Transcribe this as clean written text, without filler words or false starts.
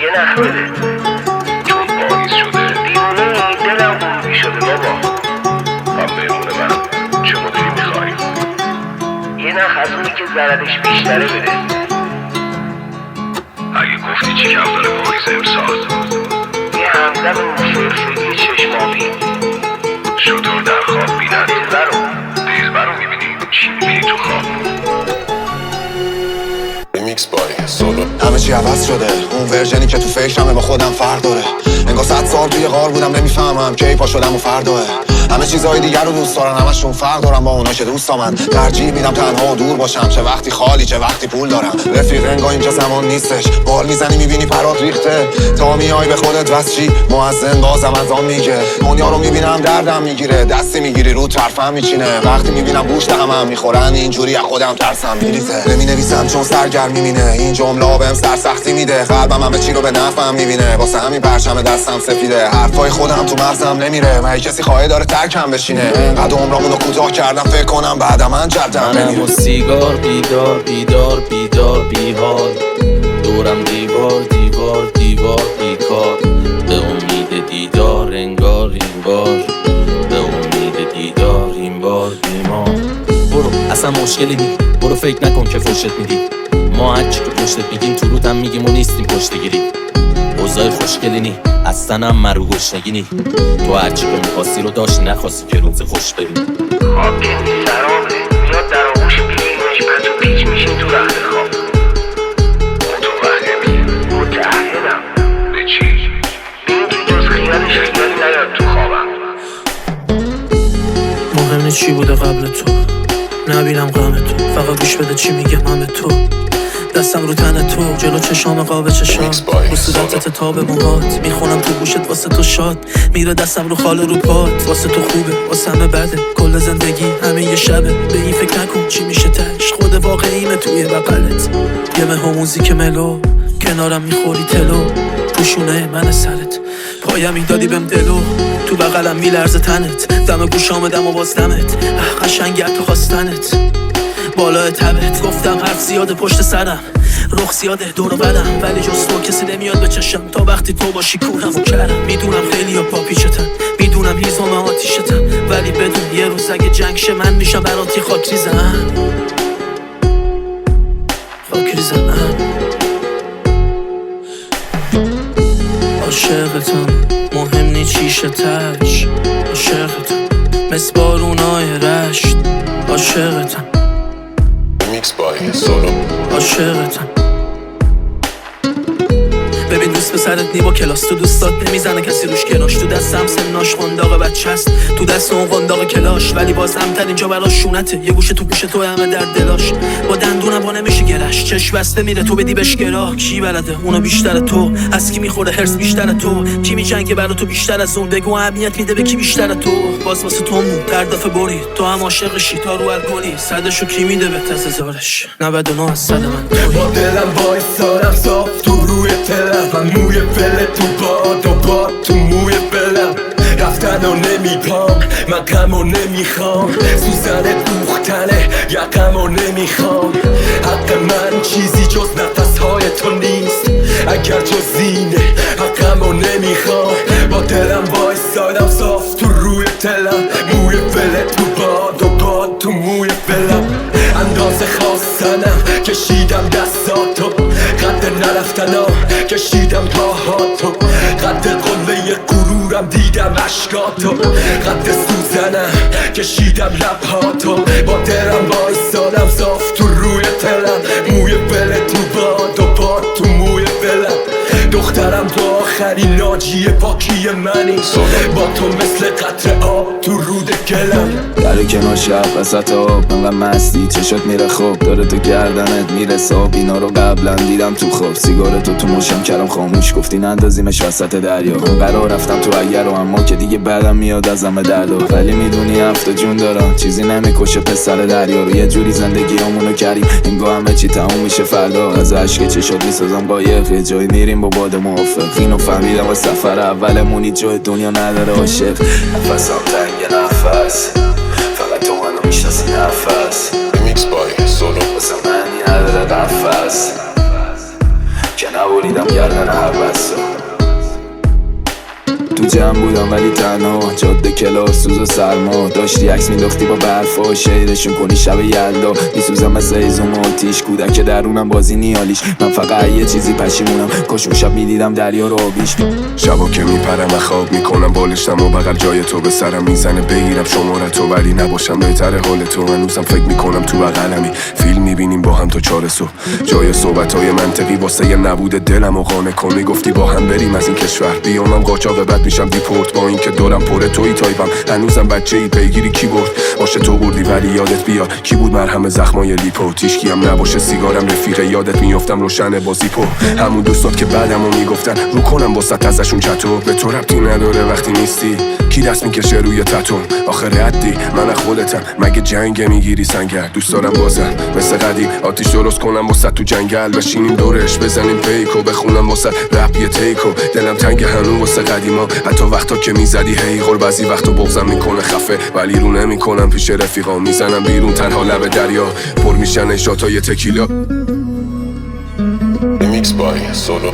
یه نخ بده چون پاییز شده دیوونه دلم بروبی شده بابا. من بهمونه منم چه مدلی میخوایی؟ یه نخ از اونی که ضررش بیشتره بده. اگه گفتی چی کم داره پاییز امسال یه همدم موفرفگی چشمابی شطور در خواب بیند دلبر رو میبینی چی میبینی تو خواب. همه چی عوض شده، اون ورژنی که تو فکرمه با خودم فرق داره. انگار 100 سال توی غار بودم نمیفهمم کی پا شدم و فرداه. همه چیزای دیگر رو دوست دارن، همشون فرق دارن با اونایی که دوست من. ترجیح میدم تنها و دور باشم، چه وقتی خالی چه وقتی پول دارم. رفیق انگار اینجا زمان نیستش، بال میزنی میبینی پرات ریخته. تا میای به خودت بس چی مؤذن بازم از آن میگه. دنیا رو میبینم دردم میگیره، دستی میگیری رو طرفم میچینه. وقتی میبینم گوشت همم میخورن اینجوری از خودم ترسم میریزه. نمینویسم چون سرگرم میبینه، این جمله بهم سرسختی میده. قلبم همه چی رو به نفعم میبینه، واسه همین پرچم دستم سفیده. حرفای خودم تو مغزم نمیره، مگه کسی خواهی داره ترکم بشینه. انقدر عمرمونو کوتاه کردم فکر کنم بعد من جدم منم و سیگار بیدار بیدار بیدار بیحال، دورم دیوار دیوار دیوار بیکار. به امید دیدار انگار این بار، به امید دیدار این بار بیمار. برو اصلا مشکلی نی، برو فکر نکن که فرشت میدی. ما هرچی که پشتت میگیم تو روتم میگیم و نیستیم پشتگیری. اوضاع خوشگلی نی اصلا هم مرو گشنگی نی. تو هرچی که میخواستی رو داشتی نخواستی که روز خوش ببینی. خواب که نیست سرابه میاد در آغوش بیرینش پس و پیچ میشین تو رخت خواب. متعهدم به چی؟ به این که جز خیالش خیالی نیاد تو خوابم. مهم نیست چی بوده قبل تو، نبینم غم تو، فقط گوش بده چی میگه من به تو. دستم رو تن تو، جلو چشام قاب چشام، رو صورتت تا به موهات. میخونم تو گوشت واسه تو شاد، میره دستم رو خال رو پات. واسه تو خوبه واسه همه بده، کل زندگی همه یه شبه. به این فکر نکن چی میشه تش، خود واقعیمه توی بغلت. یه مه موزیک ملو، کنارم میخوری تلو. پوشونه من سرت، پایم میدادی بهم دلو. تو بغلم میلرزه تنت، دم گوش آمدم و باز دمت. قشنگه تو خواستنت بالای تبت. گفتم حرف زیاده پشت سرم، رخ زیاده دور و برم، ولی جز تو کسی نمیاد به چشم. تا وقتی تو باشی کورم و کرم. میدونم خیلی ها پاپیچتن، میدونم هیزم آتیشتم، ولی بدون یه روز اگه جنگ شه من میشم براتی خاک ریزم. خاک ریزم عاشقتم، مهم نی چیشه تش. عاشقتم مثل بارونای رشت. عاشقتم عاشقتم. ببین دوست پسرت نی با کلاس، تو دوستات نمیزنه کسی روش کلاش. تو دستم سناش قنداق بچه است، تو دست اون قنداق کلاش. ولی باز امتر اینجا براش شونته، یه گوشه تو گوشه تو همه در دلاش. با دندونم با نمیشه گرش، چش بسته میره تو بدی بهش گراه. کی بلده اونو بیشتر تو، از کی میخوره هرس بیشتر تو. کی میجنگه برا تو بیشتر از اون، بگو اهمیت میده به کی بیشتر تو. باز واسه تو مون در دفعه بری، تو هم عاشقشی تا رو الگلی. صدشو کی میده به تزارش، 99 از 100 من با دلم وایسادم صاف تو روی تلم، و موی پله تو باد و باد تو موی بلم. رفتن و نمیپام من غم و نمیخوام، سوزن دوختنه یقم و نمیخوام. حق من چیزی جز نفسهای تو نیست، اگر جز اینه حقم و نمیخوام. با دلم وایسادم صاف تو روی تلم، موی پله تو باد و باد تو موی بلم. اندازه خواستنم کشیدم دستاتو، قد نرفتنم کشیدم پاهاتو. قد قله غرورم دیدم عشقاتو، قد سوزنم کشیدم لبهاتو. با دلم وایسادم صاف تو روی تلم، موی بله تو باد و باد تو موی بلم. دخترم تو آخرین ناجی پاکی منی، با تو مثل قطره آب تو رود گلم. در کنار شب وسط آب انقدر مستی چشات میره خواب، داره تو گردنت میرسه آب. اینا رو قبلا دیدم تو خواب، سیگارتو تو مشم کردم خاموش، گفتی نندازیمش وسط دریا. اون قرار رفتم تو اگر و اما که دیگه بعدم میاد از همه دردا. ولی میدونی هفته جون دارم، چیزی نمیکشه پسر دریا رو. یه جوری زندگیامونو کردیم انگار همه چی تموم میشه فردا. از عشق چشات میسازم قایق، یه جایی میریم با باد موافق. اینو فهمیدم از سفر اولمونی جای دنیا نداره عاشق. نفسم تنگ نفس، فقط تو منو میشناسی نفس. واسه معنی نداره قفص که نبود بریدم گردن هوسا تو جمع بودم ولی تنها جاده کلاس سوز و سرما داشتی عکس مینداختی با برفا شیرشون کنی شب یلدا میسوزم مثل ایزوم آتیش کودک درونم بازی نیالیش من فقط یه چیزی پشیمونم کاش اون شب میدیدم دریا رو آبیش شبا که میپرم خواب میکنم بالشتم و بغل جای تو به سرم میزنه بگیرم شماره تو ولی نباشم بهتره حال تو هنوزم فکر میکنم تو بغلمی فیلم میبینیم با هم تو 4 صبح جای صحبتای منطقی واسه یه نبود دلم و قانع کنی گفتی با هم بریم از این کشور بیامم قاچاق بعد میشم دیپورت با اینکه دورم پره توی تایپم هنوزم بچه‌ای پیگیری کی برد باشه تو بردی ولی یادت بیاد کی بود مرهم زخمای لیپو تیشکی هم نباشه سیگارم رفیق یادت میافتم روشن بازی پو همون دوستات که بعدمو میگفتن رو کنم واسط ازشون چطور به تو ربطی نداره وقتی نیستی کی دست میکشه روی تتون آخر ردی من خودتم مگه جنگ میگیری سنگر دوست دارم بازم مثل قدیم آتیش درست کنم واسط تو جنگل بشینیم دورش بزنیم پیکو بخونم واسط رپ یه تیکو دلم تنگ هنوز واسه قدیما حتی وقتا که میزدی هی غور بعضی وقتا بغضم میکنه خفه ولی رو نمیکنم پیش رفیقام میزنم بیرون تنها لب دریا پر میشن اشاتای تکیلا Remix by Solo